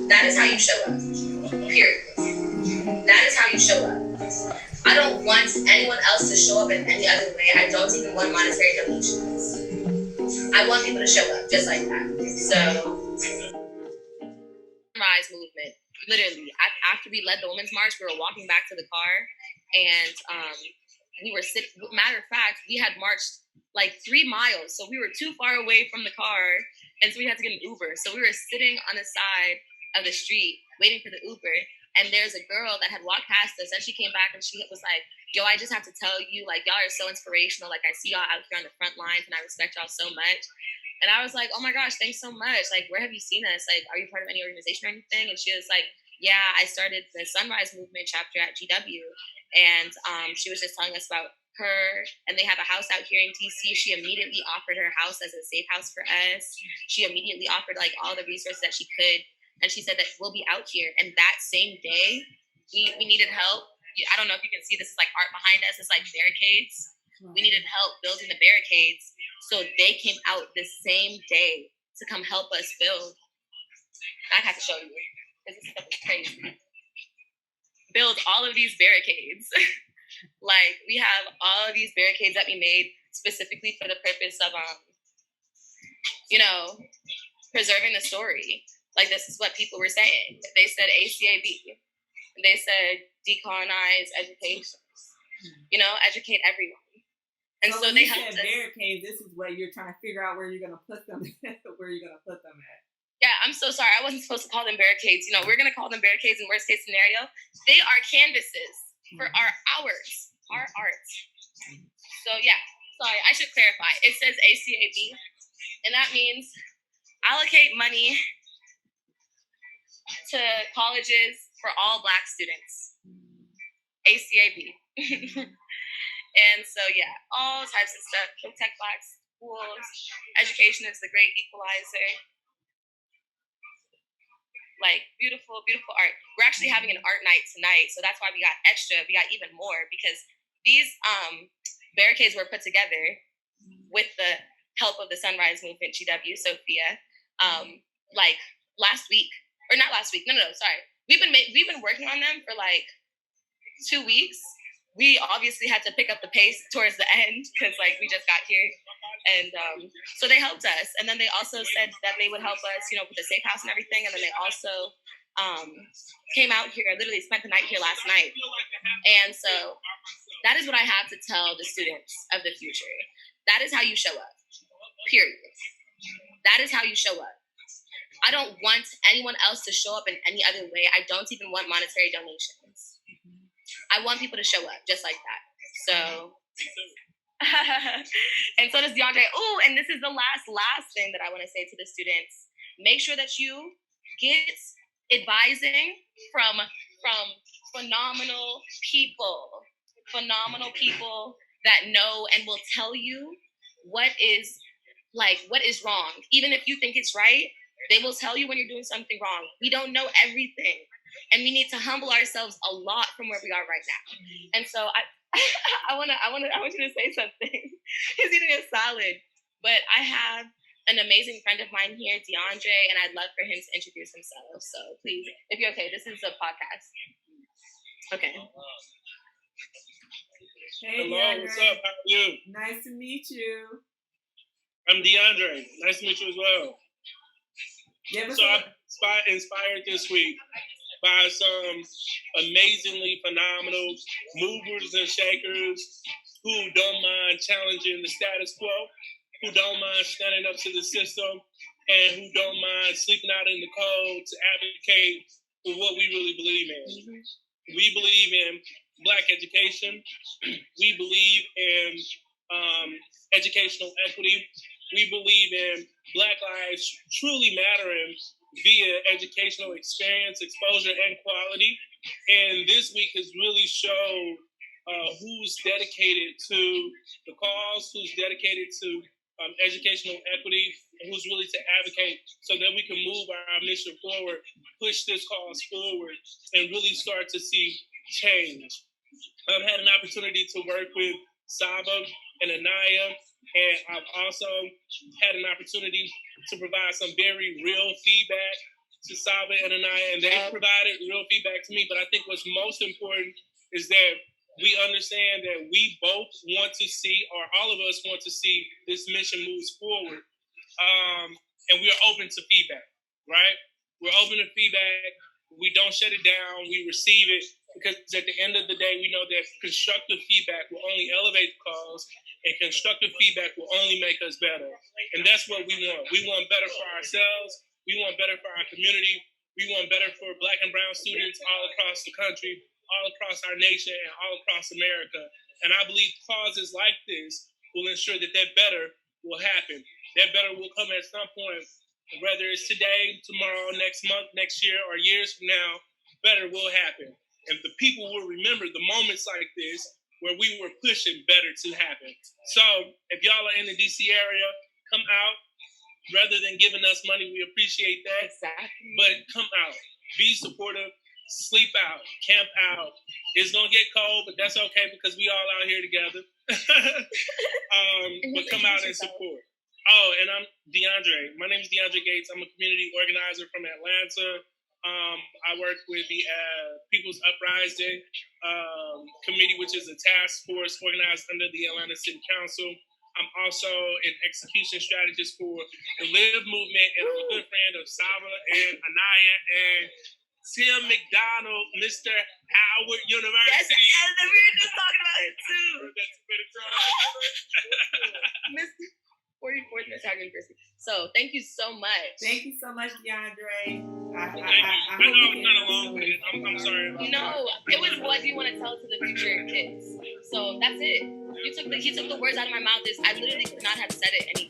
That is how you show up. Period. That is how you show up. I don't want anyone else to show up in any other way. I don't even want monetary donations. I want people to show up just like that. So, Rise movement. Literally, after we led the Women's March, we were walking back to the car, and we were sitting. Matter of fact, we had marched like 3 miles, so we were too far away from the car, and so we had to get an Uber. So we were sitting on the side of the street waiting for the Uber, and there's a girl that had walked past us, and she came back and she was like, "Yo, I just have to tell you, like, y'all are so inspirational. Like, I see y'all out here on the front lines, and I respect y'all so much." And I was like, "Oh my gosh, thanks so much. Like, where have you seen us? Like, are you part of any organization or anything?" And she was like, "Yeah, I started the Sunrise Movement chapter at GW." And she was just telling us about her, and they have a house out here in DC. She immediately offered her house as a safe house for us. She immediately offered like all the resources that she could. And she said that we'll be out here. And that same day, we needed help. I don't know if you can see, this is like art behind us. It's like barricades. We needed help building the barricades. So they came out the same day to come help us build. I have to show you, because this stuff is crazy. Build all of these barricades. Like, we have all of these barricades that we made specifically for the purpose of, preserving the story. Like, this is what people were saying. They said ACAB. They said decolonize education. Educate everyone. And so they helped us. Barricades, this is what you're trying to figure out where you're going to put them at. Yeah, I'm so sorry. I wasn't supposed to call them barricades. We're going to call them barricades in worst case scenario. They are canvases for our art. So yeah, sorry, I should clarify. It says ACAB, and that means allocate money to colleges for all Black students. ACAB. And so, yeah, all types of stuff. Protect Black schools. Education is the great equalizer. Like, beautiful, beautiful art. We're actually having an art night tonight, so that's why we got extra. We got even more, because these barricades were put together with the help of the Sunrise Movement, GW, Sophia, like last week. Or not last week. No, sorry. We've been working on them for like 2 weeks. We obviously had to pick up the pace towards the end because like we just got here, and so they helped us. And then they also said that they would help us, with the safe house and everything. And then they also came out here. I literally spent the night here last night. And so that is what I have to tell the students of the future. That is how you show up. Period. That is how you show up. I don't want anyone else to show up in any other way. I don't even want monetary donations. I want people to show up just like that. So, and so does DeAndre. Oh, and this is the last thing that I want to say to the students. Make sure that you get advising from phenomenal people that know and will tell you what is wrong. Even if you think it's right, they will tell you when you're doing something wrong. We don't know everything. And we need to humble ourselves a lot from where we are right now. And so I want you to say something. He's eating a salad. But I have an amazing friend of mine here, DeAndre, and I'd love for him to introduce himself. So please, if you're okay, this is a podcast. Okay. Hey, hello, DeAndre. what's up? How are you? Nice to meet you. I'm DeAndre. Nice to meet you as well. So I'm inspired this week by some amazingly phenomenal movers and shakers who don't mind challenging the status quo, who don't mind standing up to the system, and who don't mind sleeping out in the cold to advocate for what we really believe in. Mm-hmm. We believe in Black education. We believe in educational equity. We believe in Black lives truly mattering via educational experience, exposure, and quality. And this week has really showed who's dedicated to the cause, who's dedicated to educational equity, and who's really to advocate so that we can move our mission forward, push this cause forward, and really start to see change. I've had an opportunity to work with Saba and Anaya, and I've also had an opportunity to provide some very real feedback to Saba and Anaya, and they provided real feedback to me. But I think what's most important is that we understand that we both want to see, or all of us want to see, this mission moves forward. And we are open to feedback, right? We're open to feedback. We don't shut it down. We receive it, because at the end of the day, we know that constructive feedback will only elevate the cause, and constructive feedback will only make us better. And that's what we want. We want better for ourselves. We want better for our community. We want better for Black and brown students all across the country, all across our nation, and all across America. And I believe causes like this will ensure that that better will happen. That better will come at some point, whether it's today, tomorrow, next month, next year, or years from now. Better will happen. And the people will remember the moments like this where we were pushing better to happen. So if y'all are in the DC area, come out. Rather than giving us money, we appreciate that. Exactly. But come out. Be supportive. Sleep out. Camp out. It's going to get cold, but that's okay because we all out here together. But come out and support. Oh, and I'm DeAndre. My name is DeAndre Gates. I'm a community organizer from Atlanta. I work with the People's Uprising Committee, which is a task force organized under the Atlanta City Council. I'm also an execution strategist for the Live Movement, and I'm a good friend of Saba and Anaya and Tim McDonald, Mr. Howard University. Yes, and we were just talking about it too. Mr. 44th Miss Howard University. So thank you so much. Thank you so much, DeAndre. I know I'm kind of long with it. I'm sorry about that. No, it was what do you want to tell to the future kids. So that's it. He took the words out of my mouth. I literally could not have said it any